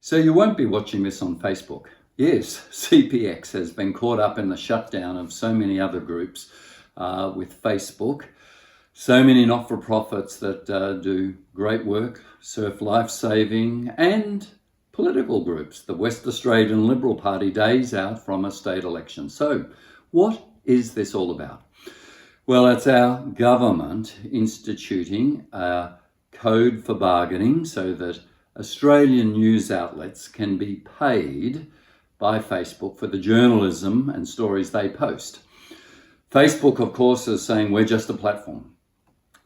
So you won't be watching this on Facebook. Yes, CPX has been caught up in the shutdown of so many other groups with Facebook. So many not-for-profits that do great work, surf life-saving, and political groups. The West Australian Liberal Party days out from a state election. So what is this all about? Well, it's our government instituting a code for bargaining so that Australian news outlets can be paid by Facebook for the journalism and stories they post. Facebook, of course, is saying we're just a platform.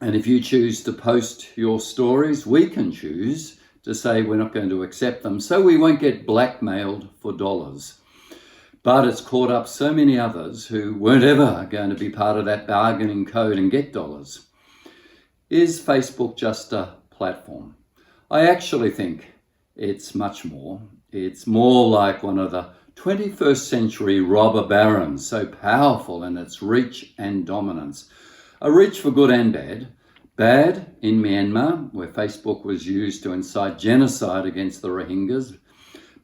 And if you choose to post your stories, we can choose to say we're not going to accept them, so we won't get blackmailed for dollars. But it's caught up so many others who weren't ever going to be part of that bargaining code and get dollars. Is Facebook just a platform? I actually think it's much more. It's more like one of the 21st century robber barons, so powerful in its reach and dominance. A reach for good and bad. Bad in Myanmar, where Facebook was used to incite genocide against the Rohingyas.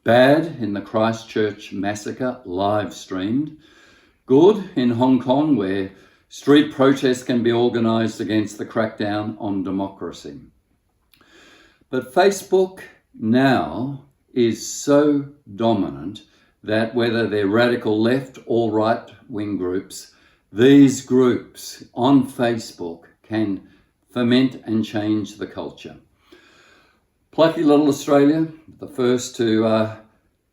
Bad in the Christchurch massacre, live streamed. Good in Hong Kong, where street protests can be organised against the crackdown on democracy. But Facebook now is so dominant that whether they're radical left or right-wing groups, these groups on Facebook can ferment and change the culture. Plucky little Australia, the first to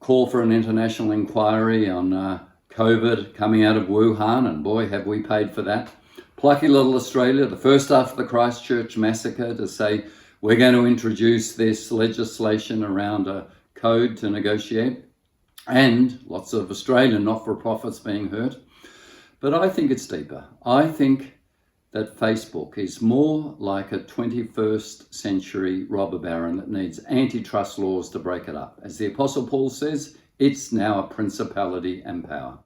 call for an international inquiry on COVID coming out of Wuhan, and boy, have we paid for that. Plucky little Australia, the first after the Christchurch massacre to say we're going to introduce this legislation around a code to negotiate, and lots of Australian not-for-profits being hurt. But I think it's deeper. I think that Facebook is more like a 21st century robber baron that needs antitrust laws to break it up. As the Apostle Paul says, it's now a principality and power.